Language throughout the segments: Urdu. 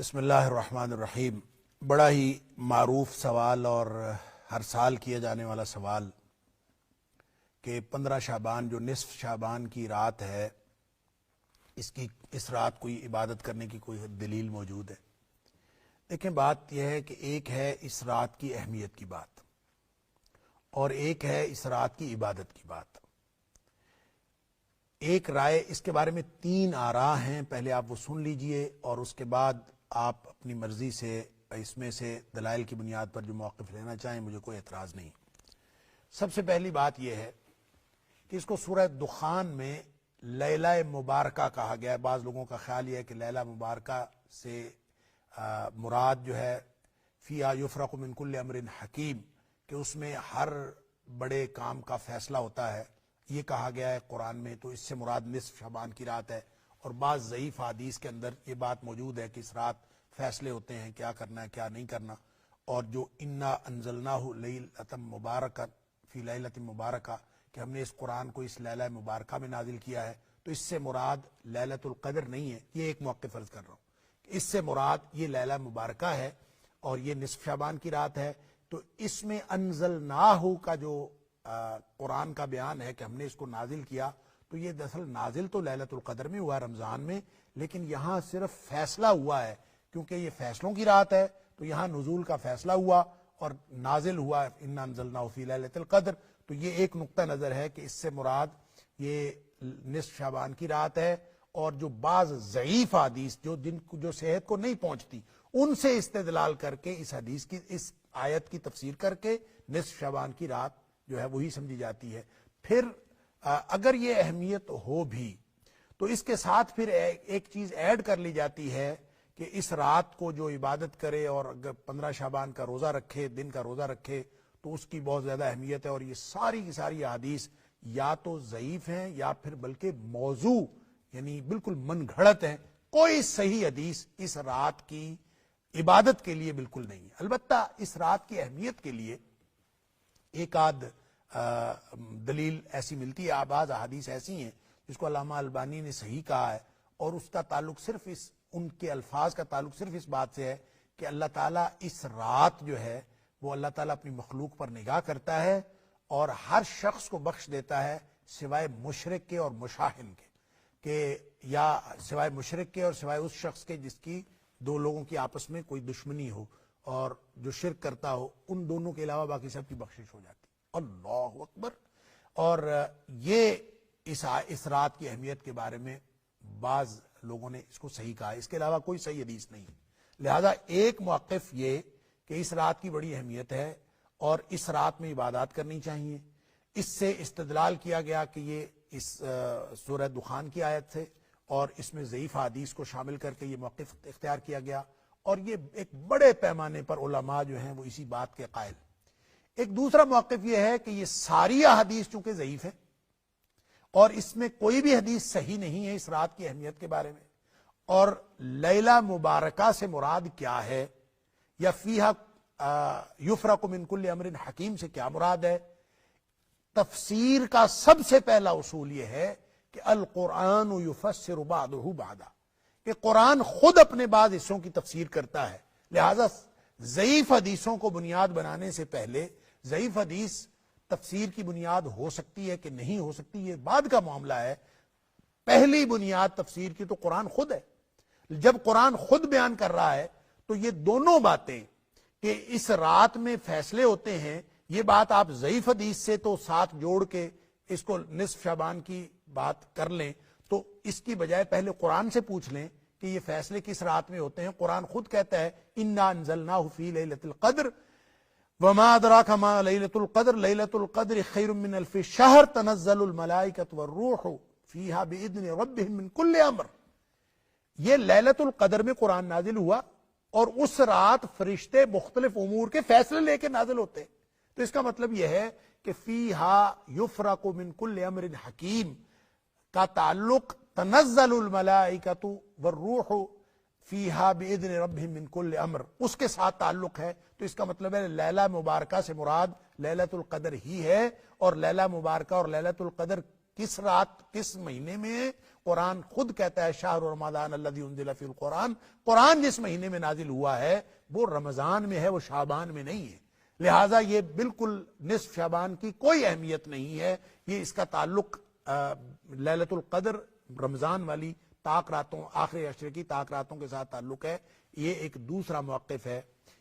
بسم اللہ الرحمن الرحیم۔ بڑا ہی معروف سوال اور ہر سال کیا جانے والا سوال کہ 15 شعبان جو نصف شعبان کی رات ہے، اس رات کوئی عبادت کرنے کی کوئی دلیل موجود ہے؟ دیکھیں، بات یہ ہے کہ ایک ہے اس رات کی اہمیت کی بات اور ایک ہے اس رات کی عبادت کی بات۔ ایک رائے، اس کے بارے میں 3 آراء ہیں، پہلے آپ وہ سن لیجئے اور اس کے بعد آپ اپنی مرضی سے اس میں سے دلائل کی بنیاد پر جو موقف لینا چاہیں، مجھے کوئی اعتراض نہیں۔ سب سے پہلی بات یہ ہے کہ اس کو سورہ دخان میں لیلہ مبارکہ کہا گیا ہے۔ بعض لوگوں کا خیال یہ ہے کہ لیلہ مبارکہ سے مراد جو ہے فیہا یفرق من کل امر حکیم، کہ اس میں ہر بڑے کام کا فیصلہ ہوتا ہے، یہ کہا گیا ہے قرآن میں، تو اس سے مراد نصف شعبان کی رات ہے۔ اور بعض ضعیف حدیث کے اندر یہ بات موجود ہے کہ اس رات فیصلے ہوتے ہیں، کیا کرنا ہے کیا نہیں کرنا۔ اور جو انا انزلناہ لیلۃ مبارکہ فی لیلۃ مبارکہ، کہ ہم نے اس قرآن کو اس لیلہ مبارکہ میں نازل کیا ہے، تو اس سے مراد لیلۃ القدر نہیں ہے۔ یہ ایک موقف عرض کر رہا ہوں کہ اس سے مراد یہ لیلہ مبارکہ ہے اور یہ نصف شعبان کی رات ہے۔ تو اس میں انزلناہ کا جو قرآن کا بیان ہے کہ ہم نے اس کو نازل کیا، تو یہ دراصل نازل تو لیلۃ القدر میں ہوا، رمضان میں، لیکن یہاں صرف فیصلہ ہوا ہے، کیونکہ یہ فیصلوں کی رات ہے، تو یہاں نزول کا فیصلہ ہوا اور نازل ہوا انا انزلناہ فی لیلۃ القدر۔ تو یہ ایک نقطہ نظر ہے کہ اس سے مراد یہ نصف شعبان کی رات ہے۔ اور جو بعض ضعیف حدیث جو صحت کو نہیں پہنچتی، ان سے استدلال کر کے اس حدیث کی، اس آیت کی تفسیر کر کے نصف شعبان کی رات جو ہے وہی سمجھی جاتی ہے۔ پھر اگر یہ اہمیت ہو بھی تو اس کے ساتھ پھر ایک چیز ایڈ کر لی جاتی ہے کہ اس رات کو جو عبادت کرے اور اگر 15 شعبان کا روزہ رکھے، دن کا روزہ رکھے، تو اس کی بہت زیادہ اہمیت ہے۔ اور یہ ساری کی ساری احادیث یا تو ضعیف ہیں یا پھر بلکہ موضوع، یعنی بالکل من گھڑت ہیں۔ کوئی صحیح حدیث اس رات کی عبادت کے لیے بالکل نہیں ہے۔ البتہ اس رات کی اہمیت کے لیے ایک آدھ دلیل ایسی ملتی ہے، بعض احادیث ایسی ہیں جس کو علامہ البانی نے صحیح کہا ہے، اور اس کا تعلق صرف ان کے الفاظ کا تعلق صرف اس بات سے ہے کہ اللہ تعالیٰ اس رات جو ہے وہ اللہ تعالیٰ اپنی مخلوق پر نگاہ کرتا ہے اور ہر شخص کو بخش دیتا ہے سوائے مشرک کے اور مشاہن کے، کہ یا سوائے مشرک کے اور سوائے اس شخص کے جس کی 2 لوگوں کی آپس میں کوئی دشمنی ہو اور جو شرک کرتا ہو، ان دونوں کے علاوہ باقی سب کی بخشش ہو جاتی۔ اللہ اکبر۔ اور یہ اس رات کی اہمیت کے بارے میں بعض لوگوں نے اس کو صحیح کہا، اس کے علاوہ کوئی صحیح حدیث نہیں۔ لہذا ایک موقف یہ کہ اس رات کی بڑی اہمیت ہے اور اس رات میں عبادات کرنی چاہیے۔ اس سے استدلال کیا گیا کہ یہ اس سورہ دخان کی آیت سے، اور اس میں ضعیف حدیث کو شامل کر کے یہ موقف اختیار کیا گیا، اور یہ ایک بڑے پیمانے پر علماء جو ہیں وہ اسی بات کے قائل۔ ایک دوسرا موقف یہ ہے کہ یہ ساری احادیث چونکہ ضعیف ہے اور اس میں کوئی بھی حدیث صحیح نہیں ہے اس رات کی اہمیت کے بارے میں، اور لیلہ مبارکہ سے مراد کیا ہے، یا فیہا یفرق من کل امر حکیم سے کیا مراد ہے، تفسیر کا سب سے پہلا اصول یہ ہے کہ القرآن یفسر بعضہ بعضا، کہ قرآن خود اپنے بعض حصوں کی تفسیر کرتا ہے۔ لہذا ضعیف حدیثوں کو بنیاد بنانے سے پہلے ضعیف حدیث تفسیر کی بنیاد ہو سکتی ہے کہ نہیں ہو سکتی، یہ بعد کا معاملہ ہے۔ پہلی بنیاد تفسیر کی تو قرآن خود ہے۔ جب قرآن خود بیان کر رہا ہے تو یہ دونوں باتیں کہ اس رات میں فیصلے ہوتے ہیں، یہ بات آپ ضعیف حدیث سے تو ساتھ جوڑ کے اس کو نصف شعبان کی بات کر لیں، تو اس کی بجائے پہلے قرآن سے پوچھ لیں کہ یہ فیصلے کس رات میں ہوتے ہیں۔ قرآن خود کہتا ہے انا انزلناہ فی لیلۃ القدر وما ادراک ما لیلۃ القدر لیلۃ القدر خیر من الف شہر تنزل الملائکۃ والروح فیہا باذن ربہم من کل امر۔ یہ لیلۃ القدر میں قرآن نازل ہوا اور اس رات فرشتے مختلف امور کے فیصلے لے کے نازل ہوتے ہیں۔ تو اس کا مطلب یہ ہے کہ فیہا یفرق من کل امر حکیم کا تعلق تنزل الملائکۃ والروح فیہا باذن ربہم من کل امر، اس کے ساتھ تعلق ہے۔ تو اس کا مطلب ہے لیلہ مبارکہ سے مراد لیلۃ القدر ہی ہے، اور لیلہ مبارکہ اور لیلۃ القدر کس رات کس مہینے میں ہے قرآن خود کہتا ہے شہر رمضان الذی انزل فیہ القرآن، قرآن جس مہینے میں نازل ہوا ہے وہ رمضان میں ہے، وہ شعبان میں نہیں ہے، لہٰذا یہ بالکل نصف شعبان کی کوئی اہمیت نہیں ہے، یہ اس کا تعلق لیلۃ القدر رمضان والی طاق راتوں، آخری عشرے کی طاق راتوں کے ساتھ تعلق ہے۔ یہ ایک دوسرا موقف ہے،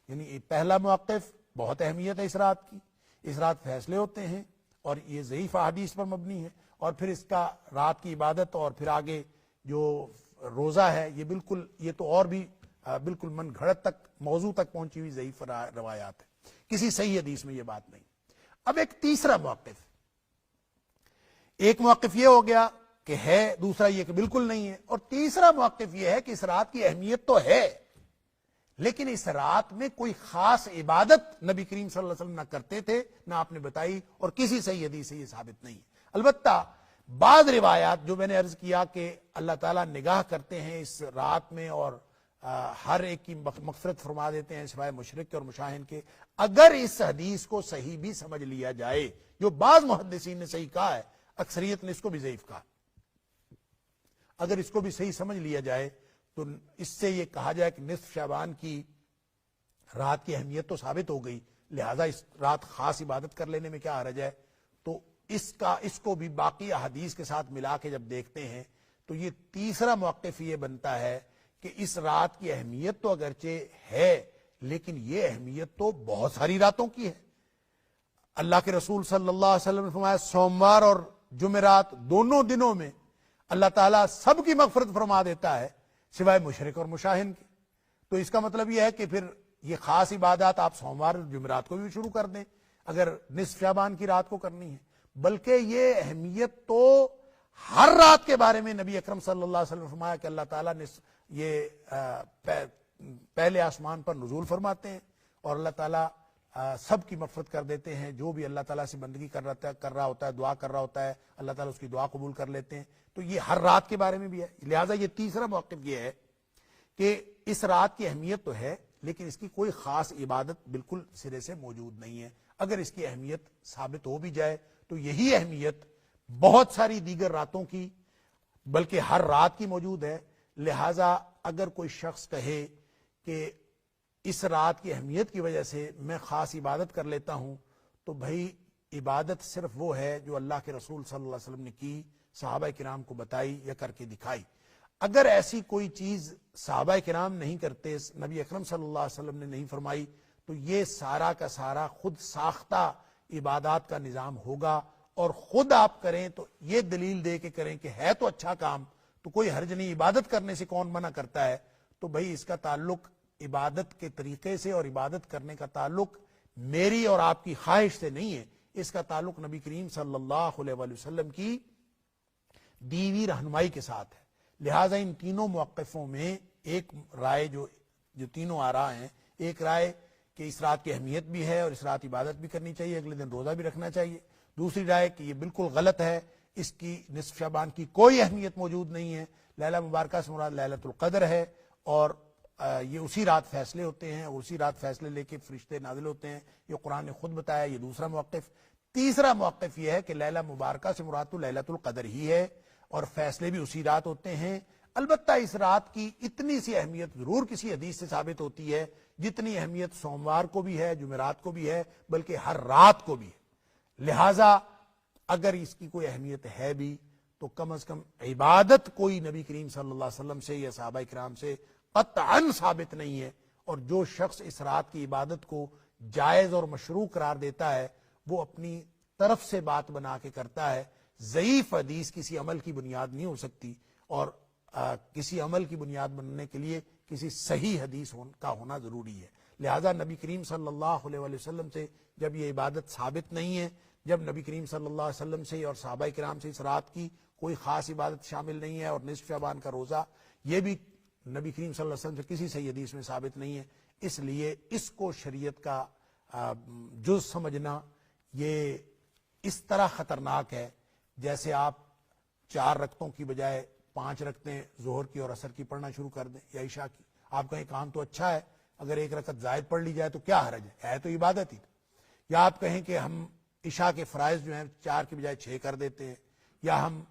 یعنی پہلا موقف بہت اہمیت ہے اس رات کی، اس رات فیصلے ہوتے ہیں اور یہ ضعیف احادیث پر مبنی ہے، اور پھر اس کا رات کی عبادت اور پھر آگے جو روزہ ہے یہ بالکل، یہ تو اور بھی بالکل من گھڑت تک موضوع تک پہنچی ہوئی ضعیف روایات ہے، کسی صحیح حدیث میں یہ بات نہیں۔ اب ایک تیسرا موقف، ایک موقف یہ ہو گیا کہ ہے، دوسرا یہ کہ بالکل نہیں ہے، اور تیسرا موقف یہ ہے کہ اس رات کی اہمیت تو ہے لیکن اس رات میں کوئی خاص عبادت نبی کریم صلی اللہ علیہ وسلم نہ کرتے تھے، نہ آپ نے بتائی، اور کسی صحیح حدیث سے یہ ثابت نہیں ہے۔ البتہ بعض روایات جو میں نے عرض کیا کہ اللہ تعالیٰ نگاہ کرتے ہیں اس رات میں اور ہر ایک کی مغفرت فرما دیتے ہیں سوائے مشرک کے اور مشاہن کے، اگر اس حدیث کو صحیح بھی سمجھ لیا جائے، جو بعض محدثین نے صحیح کہا ہے، اکثریت نے اس کو بھی ضعیف کہا، اگر اس کو بھی صحیح سمجھ لیا جائے تو اس سے یہ کہا جائے کہ نصف شعبان کی رات کی اہمیت تو ثابت ہو گئی، لہذا اس رات خاص عبادت کر لینے میں کیا حرج ہے، تو اس کو بھی باقی احادیث کے ساتھ ملا کے جب دیکھتے ہیں تو یہ تیسرا موقف یہ بنتا ہے کہ اس رات کی اہمیت تو اگرچہ ہے لیکن یہ اہمیت تو بہت ساری راتوں کی ہے۔ اللہ کے رسول صلی اللہ علیہ وسلم نے فرمایا سوموار اور جمعرات دونوں دنوں میں اللہ تعالیٰ سب کی مغفرت فرما دیتا ہے سوائے مشرک اور مشاہن کے، تو اس کا مطلب یہ ہے کہ پھر یہ خاص عبادات آپ سوموار اور جمعرات کو بھی شروع کر دیں اگر نصف شعبان کی رات کو کرنی ہے، بلکہ یہ اہمیت تو ہر رات کے بارے میں نبی اکرم صلی اللہ علیہ وسلم نے فرمایا کہ اللہ تعالیٰ نے یہ پہلے آسمان پر نزول فرماتے ہیں اور اللہ تعالیٰ سب کی مغفرت کر دیتے ہیں، جو بھی اللہ تعالیٰ سے بندگی کر رہا ہوتا ہے، دعا کر رہا ہوتا ہے، اللہ تعالیٰ اس کی دعا قبول کر لیتے ہیں، تو یہ ہر رات کے بارے میں بھی ہے۔ لہٰذا یہ تیسرا موقف یہ ہے کہ اس رات کی اہمیت تو ہے لیکن اس کی کوئی خاص عبادت بالکل سرے سے موجود نہیں ہے، اگر اس کی اہمیت ثابت ہو بھی جائے تو یہی اہمیت بہت ساری دیگر راتوں کی بلکہ ہر رات کی موجود ہے۔ لہٰذا اگر کوئی شخص کہے کہ اس رات کی اہمیت کی وجہ سے میں خاص عبادت کر لیتا ہوں، تو بھائی عبادت صرف وہ ہے جو اللہ کے رسول صلی اللہ علیہ وسلم نے کی، صحابہ کرام کو بتائی یا کر کے دکھائی۔ اگر ایسی کوئی چیز صحابہ کرام نہیں کرتے، نبی اکرم صلی اللہ علیہ وسلم نے نہیں فرمائی، تو یہ سارا کا سارا خود ساختہ عبادات کا نظام ہوگا، اور خود آپ کریں تو یہ دلیل دے کے کریں کہ ہے تو اچھا کام، تو کوئی حرج نہیں، عبادت کرنے سے کون منع کرتا ہے، تو بھائی اس کا تعلق عبادت کے طریقے سے اور عبادت کرنے کا تعلق میری اور آپ کی خواہش سے نہیں ہے، اس کا تعلق نبی کریم صلی اللہ علیہ وآلہ وسلم کی دیوی رہنمائی کے ساتھ ہے۔ لہٰذا ان تینوں موقفوں میں ایک رائے جو تینوں آراء ہیں، ایک رائے کہ اس رات کی اہمیت بھی ہے اور اس رات عبادت بھی کرنی چاہیے، اگلے دن روزہ بھی رکھنا چاہیے، دوسری رائے کہ یہ بالکل غلط ہے، اس کی نصف شعبان کی کوئی اہمیت موجود نہیں ہے، لیلہ مبارکہ سے مراد لیلۃ القدر ہے اور یہ اسی رات فیصلے ہوتے ہیں اور اسی رات فیصلے لے کے فرشتے نازل ہوتے ہیں، یہ قرآن نے خود بتایا، یہ دوسرا موقف۔ تیسرا موقف یہ ہے کہ لیلہ مبارکہ سے مراد تو لیلۃ القدر ہی ہے اور فیصلے بھی اسی رات ہوتے ہیں، البتہ اس رات کی اتنی سی اہمیت ضرور کسی حدیث سے ثابت ہوتی ہے جتنی اہمیت سوموار کو بھی ہے، جمعرات کو بھی ہے، بلکہ ہر رات کو بھی ہے۔ لہٰذا اگر اس کی کوئی اہمیت ہے بھی تو کم از کم عبادت کوئی نبی کریم صلی اللہ علیہ وسلم سے یا صحابہ کرام سے قطعاً ثابت نہیں ہے، اور جو شخص اس رات کی عبادت کو جائز اور مشروع قرار دیتا ہے وہ اپنی طرف سے بات بنا کے کرتا ہے۔ ضعیف حدیث کسی عمل کی بنیاد نہیں ہو سکتی، اور کسی عمل کی بنیاد بننے کے لیے کسی صحیح حدیث کا ہونا ضروری ہے۔ لہذا نبی کریم صلی اللہ علیہ وآلہ وسلم سے جب یہ عبادت ثابت نہیں ہے، جب نبی کریم صلی اللہ علیہ وسلم سے اور صحابہ کرام سے اس رات کی کوئی خاص عبادت شامل نہیں ہے، اور نصف شعبان کا روزہ یہ بھی نبی کریم صلی اللہ علیہ وسلم سے کسی صحیح حدیث میں ثابت نہیں ہے، اس لیے اس کو شریعت کا جز سمجھنا یہ اس طرح خطرناک ہے جیسے آپ 4 رکعتوں کی بجائے 5 رکعتیں ظہر کی اور عصر کی پڑھنا شروع کر دیں یا عشاء کی۔ آپ کہیں کام تو اچھا ہے، اگر 1 رکعت زائد پڑھ لی جائے تو کیا حرج ہے تو عبادت ہی۔ یا آپ کہیں کہ ہم عشاء کے فرائض جو ہیں 4 کی بجائے 6 کر دیتے ہیں، یا ہم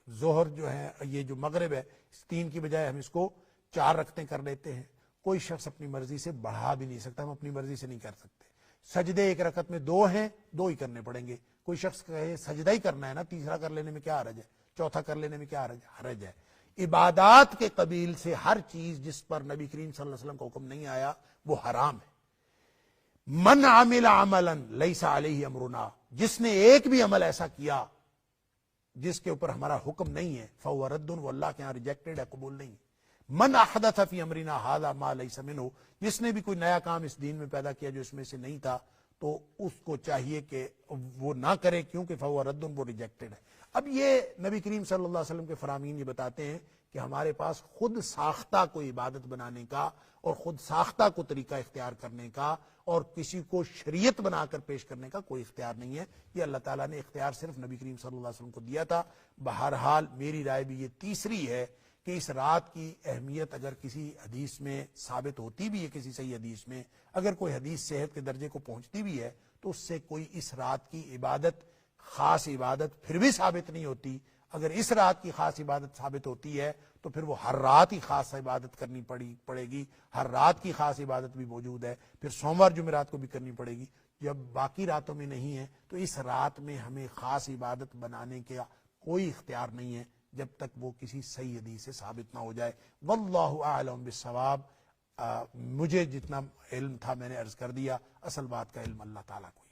ظہر جو ہے یہ جو مغرب ہے اس 3 کی بجائے ہم اس کو 4 رکعتیں کر لیتے ہیں. کوئی شخص اپنی مرضی سے بڑھا بھی نہیں سکتا, ہم اپنی مرضی سے نہیں کر سکتے. سجدے ایک رکعت میں 2 ہیں, 2 ہی کرنے پڑیں گے. کوئی شخص کہے سجدہ ہی کرنا ہے نا, تیسرا کر لینے میں کیا حرج ہے, چوتھا کر لینے میں کیا حرج ہے. عبادات کے قبیل سے ہر چیز جس پر نبی کریم صلی اللہ علیہ وسلم کا حکم نہیں آیا وہ حرام ہے. من عمل عملا لیس علیہ امرنا, جس نے ایک بھی عمل ایسا کیا جس کے اوپر ہمارا حکم نہیں ہے, فہو رد, وہ اللہ کے ہاں ریجیکٹڈ ہے, قبول نہیں. من احدث فی امرنا ھذا ما لیس منہ, جس نے بھی کوئی نیا کام اس دین میں پیدا کیا جو اس میں سے نہیں تھا تو اس کو چاہیے کہ وہ نہ کرے, کیونکہ فہو رد, وہ ریجیکٹڈ ہے. اب یہ نبی کریم صلی اللہ علیہ وسلم کے فرامین یہ بتاتے ہیں کہ ہمارے پاس خود ساختہ کوئی عبادت بنانے کا اور خود ساختہ کو طریقہ اختیار کرنے کا اور کسی کو شریعت بنا کر پیش کرنے کا کوئی اختیار نہیں ہے. یہ اللہ تعالیٰ نے اختیار صرف نبی کریم صلی اللہ علیہ وسلم کو دیا تھا. بہرحال میری رائے بھی یہ تیسری ہے کہ اس رات کی اہمیت اگر کسی حدیث میں ثابت ہوتی بھی ہے, کسی صحیح حدیث میں اگر کوئی حدیث صحت کے درجے کو پہنچتی بھی ہے, تو اس سے کوئی اس رات کی عبادت, خاص عبادت پھر بھی ثابت نہیں ہوتی. اگر اس رات کی خاص عبادت ثابت ہوتی ہے تو پھر وہ ہر رات ہی خاص عبادت کرنی پڑے گی. ہر رات کی خاص عبادت بھی موجود ہے, پھر سوموار جمعرات کو بھی کرنی پڑے گی. جب باقی راتوں میں نہیں ہے تو اس رات میں ہمیں خاص عبادت بنانے کا کوئی اختیار نہیں ہے جب تک وہ کسی صحیح حدیث سے ثابت نہ ہو جائے. واللہ اعلم بالصواب. مجھے جتنا علم تھا میں نے عرض کر دیا, اصل بات کا علم اللہ تعالیٰ کو.